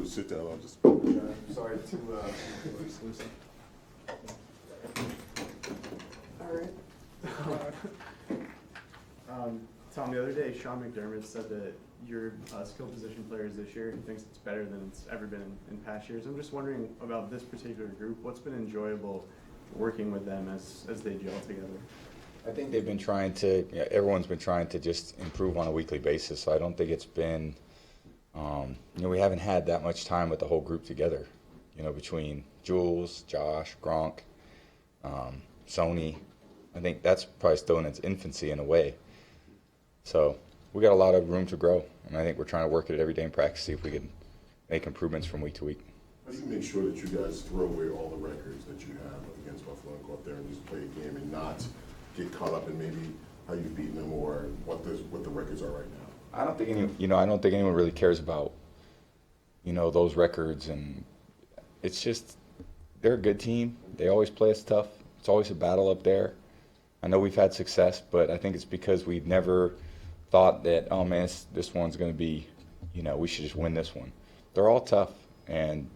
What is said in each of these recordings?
to sit down. I'll just. Sorry to exclusive. All right. Tom, the other day, Sean McDermott said that your skill position players this year, he thinks it's better than it's ever been in past years. I'm just wondering about this particular group. What's been enjoyable working with them as they gel together? I think they've been trying to, everyone's been trying to just improve on a weekly basis. So I don't think it's been, we haven't had that much time with the whole group together, between Jules, Josh, Gronk, Sony. I think that's probably still in its infancy in a way. So we got a lot of room to grow, and I think we're trying to work at it every day in practice, see if we can make improvements from week to week. How do you make sure that you guys throw away all the records that you have against Buffalo and go up there and just play a game and not get caught up in maybe how you've beaten them or what the records are right now? I don't think anyone really cares about, those records, and it's just they're a good team. They always play us tough. It's always a battle up there. I know we've had success, but I think it's because we've never thought that, oh man, this one's going to be, we should just win this one. They're all tough, and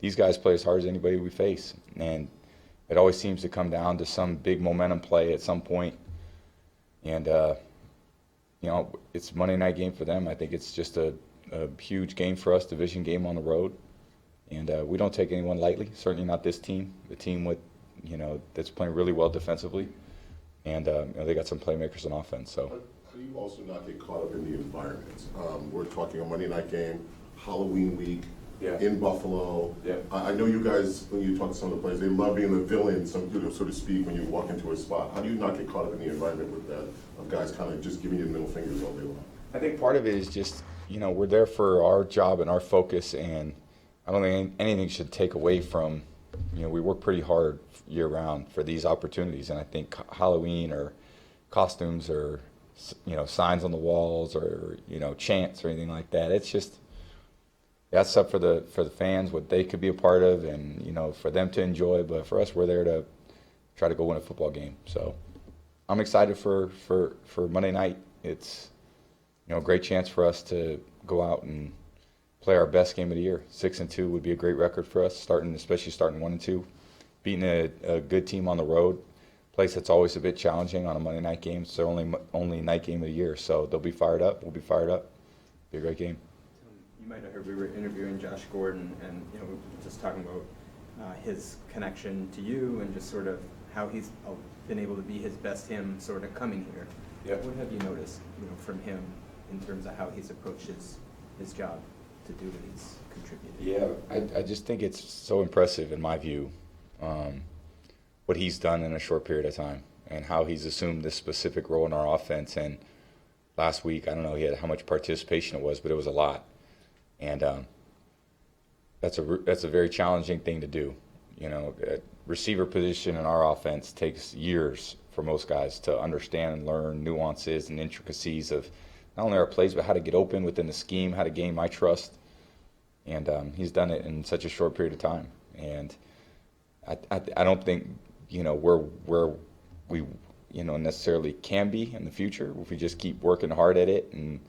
these guys play as hard as anybody we face, and it always seems to come down to some big momentum play at some point. And it's a Monday night game for them. I think it's just a huge game for us, division game on the road, and we don't take anyone lightly. Certainly not this team, the team with that's playing really well defensively, and they got some playmakers on offense. So. How do you also not get caught up in the environment? We're talking a Monday night game, Halloween week, in Buffalo. Yeah. I know you guys, when you talk to some of the players, they love being the villain, so to speak, when you walk into a spot. How do you not get caught up in the environment with that, of guys kind of just giving you the middle fingers all day long? I think part of it is just, we're there for our job and our focus, and I don't think anything should take away from, we work pretty hard year round for these opportunities, and I think Halloween or costumes or signs on the walls or chants or anything like that, it's just that's up for the fans, what they could be a part of, and for them to enjoy. But for us, we're there to try to go win a football game. So I'm excited for Monday night. It's a great chance for us to go out and play our best game of the year. 6-2 would be a great record for us, especially starting 1-2, beating a good team on the road. Place that's always a bit challenging on a Monday night game. It's their only night game of the year, so they'll be fired up. We'll be fired up. Be a great game. You might have heard we were interviewing Josh Gordon, and we were just talking about his connection to you and just sort of how he's been able to be his best him sort of coming here. Yeah. What have you noticed, from him in terms of how he's approached his job to do what he's contributed? Yeah, I just think it's so impressive in my view. What he's done in a short period of time and how he's assumed this specific role in our offense. And last week, I don't know how much participation it was, but it was a lot. And that's a very challenging thing to do. A receiver position in our offense takes years for most guys to understand and learn nuances and intricacies of not only our plays, but how to get open within the scheme, how to gain my trust. And he's done it in such a short period of time. And I don't think where we necessarily can be in the future if we just keep working hard at it. And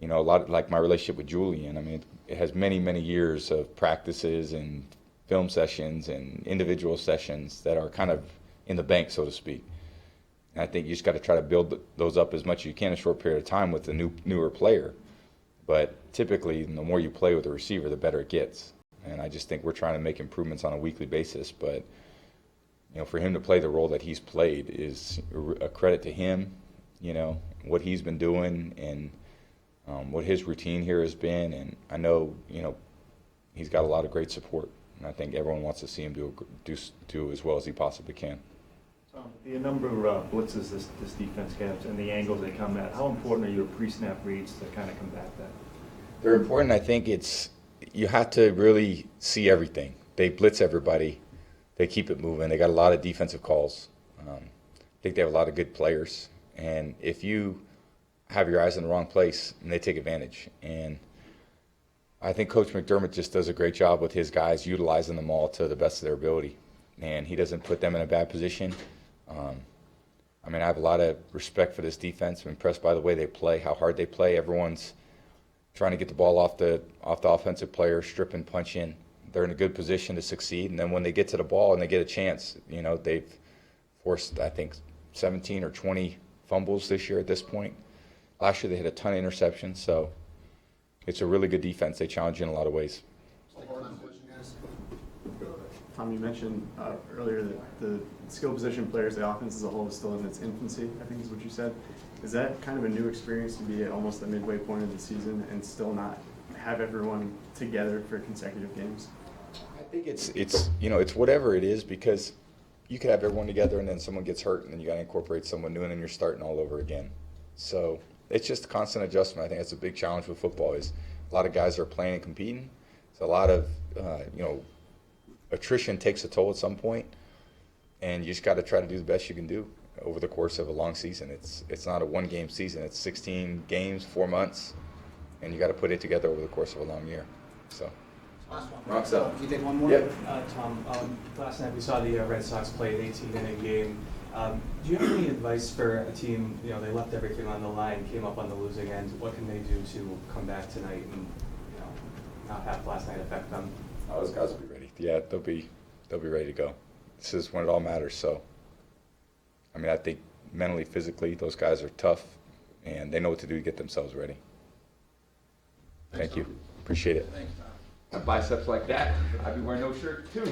a lot like my relationship with Julian, I mean, it has many years of practices and film sessions and individual sessions that are kind of in the bank, so to speak. And I think you just got to try to build those up as much as you can in a short period of time with a newer player. But typically, the more you play with a receiver, the better it gets. And I just think we're trying to make improvements on a weekly basis. But for him to play the role that he's played is a credit to him. What he's been doing and what his routine here has been. And I know he's got a lot of great support. And I think everyone wants to see him do as well as he possibly can. The number of blitzes this defense gets and the angles they come at, how important are your pre-snap reads to kind of combat that? They're important. I think you have to really see everything. They blitz everybody. They keep it moving. They got a lot of defensive calls. I think they have a lot of good players. And if you have your eyes in the wrong place, and they take advantage. And I think Coach McDermott just does a great job with his guys, utilizing them all to the best of their ability. And he doesn't put them in a bad position. I have a lot of respect for this defense. I'm impressed by the way they play, how hard they play. Everyone's trying to get the ball off the offensive player, strip and punch in. They're in a good position to succeed. And then when they get to the ball and they get a chance, you know, they've forced, I think, 17 or 20 fumbles this year at this point. Last year they had a ton of interceptions, so it's a really good defense. They challenge you in a lot of ways. Tom, you mentioned earlier that the skill position players, the offense as a whole, is still in its infancy, I think is what you said. Is that kind of a new experience to be at almost the midway point of the season and still not have everyone together for consecutive games? I think it's you know, it's whatever it is, because you could have everyone together and then someone gets hurt and then you got to incorporate someone new and then you're starting all over again. So it's just a constant adjustment. I think that's a big challenge with football is a lot of guys are playing and competing. It's a lot of, you know, attrition takes a toll at some point, and you just got to try to do the best you can do over the course of a long season. It's not a one-game season. It's 16 games, 4 months, and you got to put it together over the course of a long year. So. Rocks up. Can you take one more? Yep. Tom, last night we saw the Red Sox play an 18-inning game. Do you have any advice for a team, you know, they left everything on the line, came up on the losing end? What can they do to come back tonight and, you know, not have last night affect them? Oh, those guys will be ready. Yeah, they'll be ready to go. This is when it all matters. So, I mean, I think mentally, physically, those guys are tough, and they know what to do to get themselves ready. Thank you. Appreciate it. Thanks, Tom. Have biceps like that, I'd be wearing no shirt too.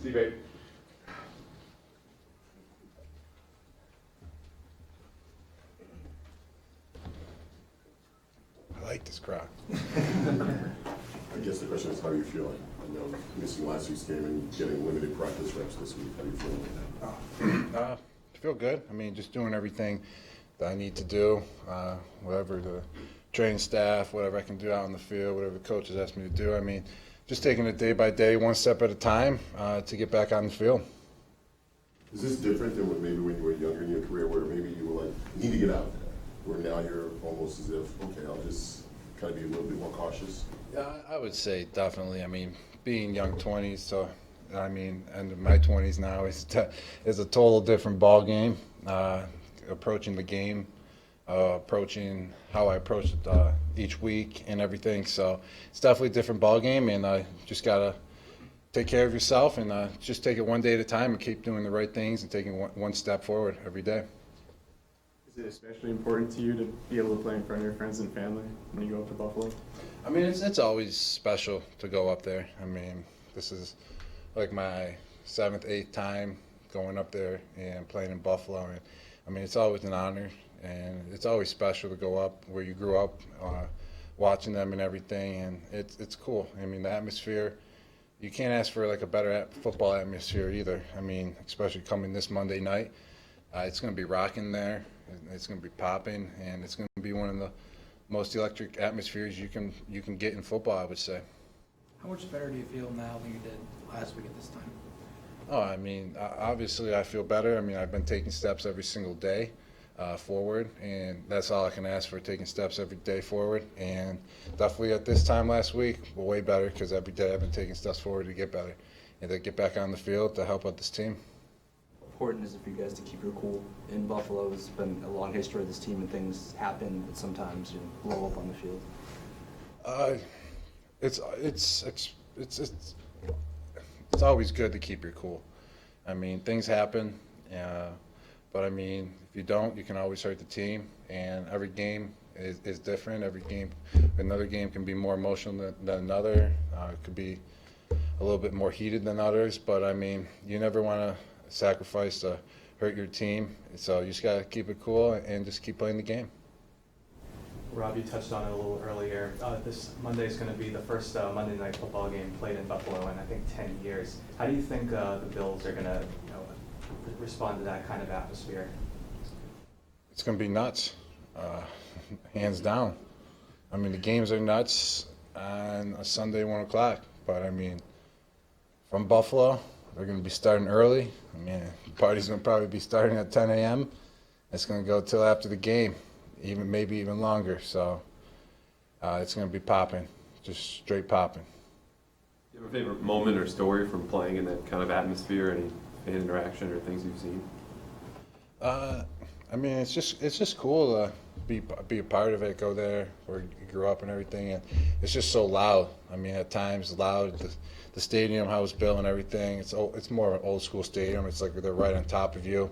See you, babe. I like this crowd. I guess the question is, how are you feeling? I know missing last week's game and getting limited practice reps this week. How are you feeling? I feel good. I mean, just doing everything that I need to do, whatever the training staff, whatever I can do out on the field, whatever the coaches ask me to do. I mean, just taking it day by day, one step at a time to get back on the field. Is this different than when you were younger in your career, where maybe you were like, need to get out there, where now you're almost as if, okay, I'll just kind of be a little bit more cautious? Yeah, I would say definitely. I mean, being young 20s, so I mean, and in my 20s now is a total different ball game. Approaching the game, approaching how I approach it each week and everything. So it's definitely a different ball game, and I just gotta take care of yourself and just take it one day at a time and keep doing the right things and taking one step forward every day. Is it especially important to you to be able to play in front of your friends and family when you go up to Buffalo? I mean, it's always special to go up there. I mean, this is like my 7th, 8th time going up there and playing in Buffalo. And I mean, it's always an honor, and it's always special to go up where you grew up, watching them and everything. And it's cool. I mean, the atmosphere, you can't ask for like a better football atmosphere either. I mean, especially coming this Monday night, it's going to be rocking there. It's going to be popping, and it's going to be one of the most electric atmospheres you can get in football, I would say. How much better do you feel now than you did last week at this time? Oh, I mean, obviously I feel better. I mean, I've been taking steps every single day forward, and that's all I can ask for, taking steps every day forward. And definitely at this time last week, way better, because every day I've been taking steps forward to get better and to get back on the field to help out this team. Important is it for you guys to keep your cool in Buffalo? It's been a long history of this team, and things happen that sometimes you blow up on the field. It's always good to keep your cool. I mean, things happen, but I mean, if you don't, you can always hurt the team. And every game is different. Another game can be more emotional than another. It could be a little bit more heated than others. But I mean, you never want to sacrifice to hurt your team. So you just got to keep it cool and just keep playing the game. Rob, you touched on it a little earlier. This Monday is going to be the first Monday night football game played in Buffalo in, I think, 10 years. How do you think the Bills are going to, you know, respond to that kind of atmosphere? It's going to be nuts, hands down. I mean, the games are nuts on a Sunday, 1 o'clock. But, I mean, from Buffalo, they're going to be starting early. I mean, the party's going to probably be starting at 10 a.m. It's going to go till after the game, maybe even longer. So it's going to be popping, just straight popping. Do you have a favorite moment or story from playing in that kind of atmosphere? Any fan interaction or things you've seen? I mean, it's just cool to be a part of it, go there where you grew up and everything, and it's just so loud. I mean, at times loud. The stadium, how it's built and everything. It's more of an old school stadium. It's like they're right on top of you,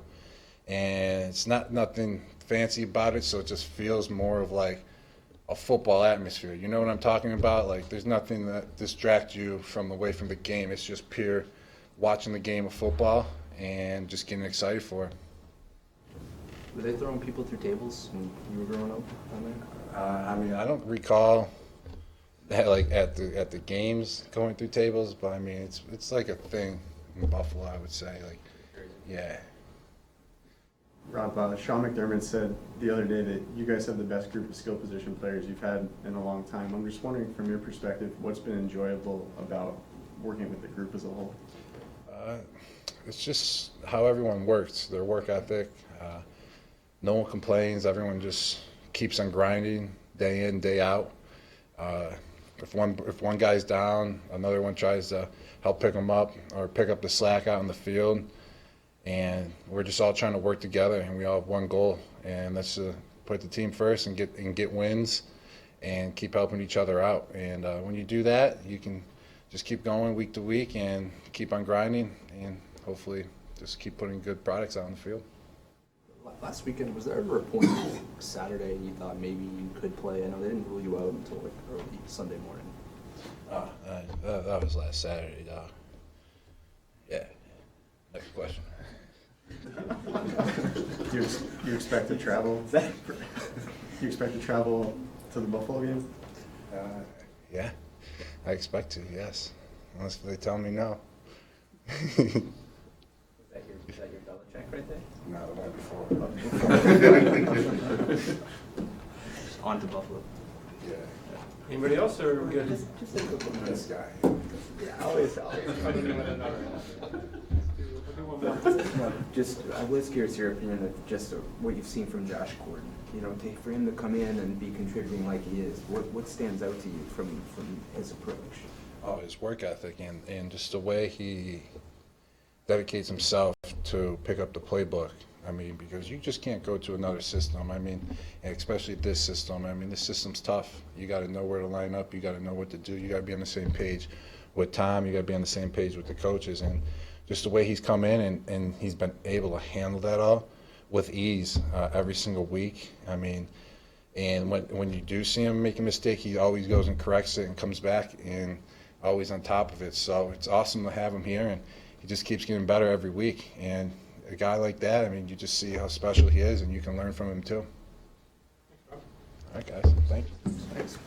and it's nothing fancy about it. So it just feels more of like a football atmosphere. You know what I'm talking about? Like there's nothing that distracts you away from the game. It's just pure watching the game of football and just getting excited for it. Were they throwing people through tables when you were growing up down there? I mean, I don't recall that like at the games going through tables, but I mean it's like a thing in Buffalo, I would say. Like, yeah. Rob, Sean McDermott said the other day that you guys have the best group of skill position players you've had in a long time. I'm just wondering, from your perspective, what's been enjoyable about working with the group as a whole? It's just how everyone works, their work ethic. No one complains. Everyone just keeps on grinding day in, day out. If one guy's down, another one tries to help pick him up or pick up the slack out in the field. And we're just all trying to work together, and we all have one goal, and that's to put the team first and get wins, and keep helping each other out. And when you do that, you can just keep going week to week and keep on grinding, and hopefully just keep putting good products out on the field. Last weekend, was there ever a point like Saturday you thought maybe you could play? I know they didn't rule you out until like early Sunday morning. That was last Saturday, dog. Yeah. Next question. You expect to travel? You expect to travel to the Buffalo game? Yeah, I expect to, yes. Unless they tell me no. Is that your Belichick right there? No, the one before. Just on to Buffalo. Yeah. Anybody else, or we're good? This guy. Yeah, always. Just, I was curious your opinion of just what you've seen from Josh Gordon. You know, for him to come in and be contributing like he is, what stands out to you from his approach? Oh, his work ethic and just the way he dedicates himself to pick up the playbook. I mean, because you just can't go to another system. I mean, and especially this system. I mean, this system's tough. You got to know where to line up. You got to know what to do. You got to be on the same page with Tom. You got to be on the same page with the coaches. And just the way he's come in and he's been able to handle that all with ease every single week. I mean, and when you do see him make a mistake, he always goes and corrects it and comes back and always on top of it. So it's awesome to have him here, and he just keeps getting better every week. And a guy like that, I mean, you just see how special he is, and you can learn from him too. All right, guys. Thank you. Thanks.